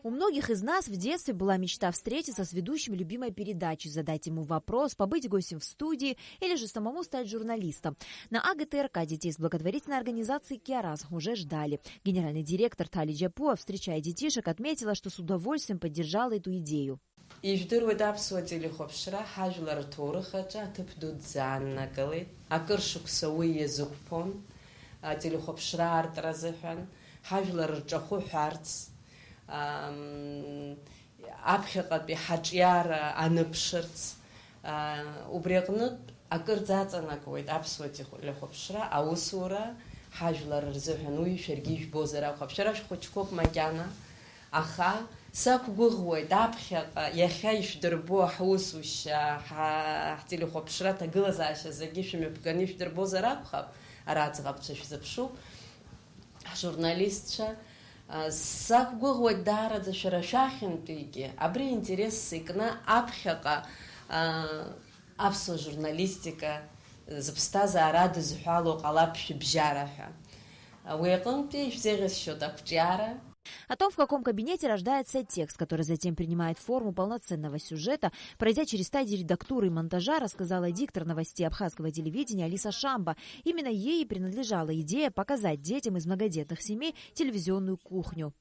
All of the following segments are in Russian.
У многих из нас в детстве была мечта встретиться с ведущим любимой передачи, задать ему вопрос, побыть гостем в студии или же самому стать журналистом. На АГТРК детей с благотворительной организации «Киараз» уже ждали. Генеральный директор Тали Джапуа, встречая детишек, отметила, что с удовольствием поддержала эту идею. Аԥхьаҟатәи ҳаҿиара аныԥшырц убри аҟнытә акыр ӡаҵанакуеит аԥсуа телехәаԥшра аусура ҳажәлар рзыҳәан уи шәаргьы ижәбозар акәхап. Шәара шәхәыҷқәоуп макьана, аха сақәгәыӷуеит аԥхьаҟа иахьа ишәдырбо ҳусушьа ҳтелехәаԥшра ҭагылазаашьа зегьы шәымҩаԥганы ишәдырбозар акәхап. Ара аӡӷабцәа шәзыԥшуп, ҳжурналистцәа. Сақәгәыӷуеит даараӡа шәара шәахьынтәигьы абри интересс икны аԥхьаҟа аԥсуа журналистика зыԥсҭазаара дызҳәало ҟалап шәыбжьара ҳәа. Уи аҟнытәи ишәзеиӷьасшьоит ақәҿиара. О том, в каком кабинете рождается текст, который затем принимает форму полноценного сюжета, пройдя через стадии редактуры и монтажа, рассказала диктор новостей абхазского телевидения Алиса Шамба. Именно ей принадлежала идея показать детям из многодетных семей телевизионную кухню.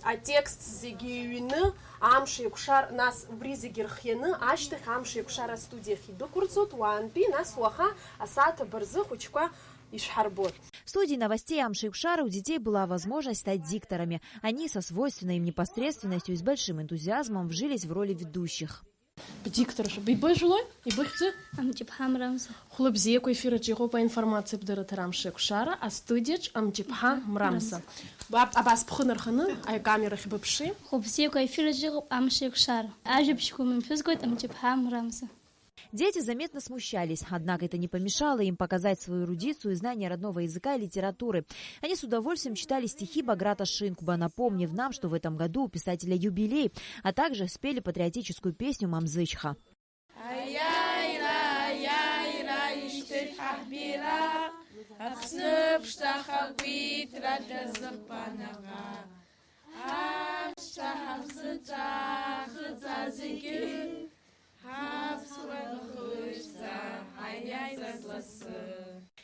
А текст зигиюны амши кушар нас бризигер хьяны аштых амши кушара студия хиду курцут уанпи нас уаха асата барзы хучка ишхарбот. В студии новостей Амши Кушара у детей была возможность стать дикторами. Они со свойственной им непосредственностью и с большим энтузиазмом вжились в роли ведущих. Диктор, бибой жилой, и бихцы. Амчипхам Рамса. Хлопзеку эфира по информации бдырат Амши Кушара, а студияч Амчипхам Рамса. Абас пхнерханы, а камера хибапши. Хлопзеку эфира Амши Кушара. Ажипшку мимфизгойт Амчипхам Рамса. Дети заметно смущались, однако это не помешало им показать свою эрудицию и знание родного языка и литературы. Они с удовольствием читали стихи Баграта Шинкуба, напомнив нам, что в этом году у писателя юбилей, а также спели патриотическую песню «Мамзычха».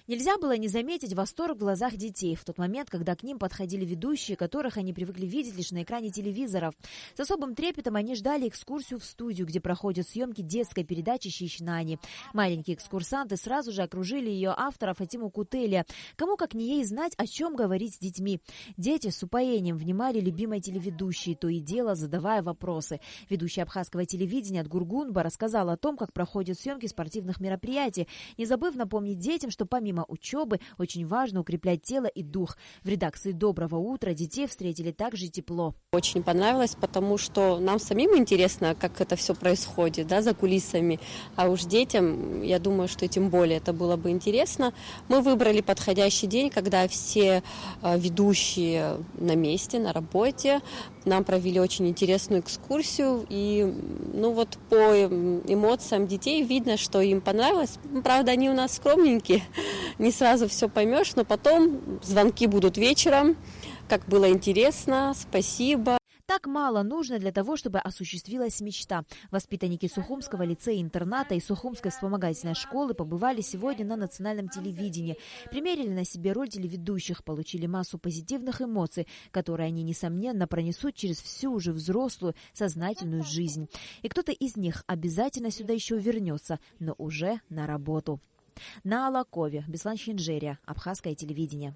Нельзя было не заметить восторг в глазах детей в тот момент, когда к ним подходили ведущие, которых они привыкли видеть лишь на экране телевизоров. С особым трепетом они ждали экскурсию в студию, где проходят съемки детской передачи «Щищнани». Маленькие экскурсанты сразу же окружили ее автора Фатиму Кутелия. Кому как не ей знать, о чем говорить с детьми. Дети с упоением внимали любимой телеведущей, то и дело задавая вопросы. Ведущая абхазского телевидения Гургунба рассказала о том, как проходят съемки спортивных мероприятий, не забыв напомнить детям, что помимо учебы очень важно укреплять тело и дух. В редакции «Доброго утра» детей встретили также тепло. Очень понравилось, потому что нам самим интересно, как это все происходит, да, за кулисами. А уж детям, я думаю, что тем более это было бы интересно. Мы выбрали подходящий день, когда все ведущие на месте, на работе. Нам провели очень интересную экскурсию. И по эмоциям детей видно, что им понравилось. Правда, они у нас скромненькие. Не сразу все поймешь, но потом звонки будут вечером. Как было интересно, спасибо. Так мало нужно для того, чтобы осуществилась мечта. Воспитанники Сухумского лицея-интерната и Сухумской вспомогательной школы побывали сегодня на национальном телевидении. Примерили на себе роль телеведущих, получили массу позитивных эмоций, которые они, несомненно, пронесут через всю уже взрослую, сознательную жизнь. И кто-то из них обязательно сюда еще вернется, но уже на работу. На Алакове, Беслан Шинжерия, Абхазское телевидение.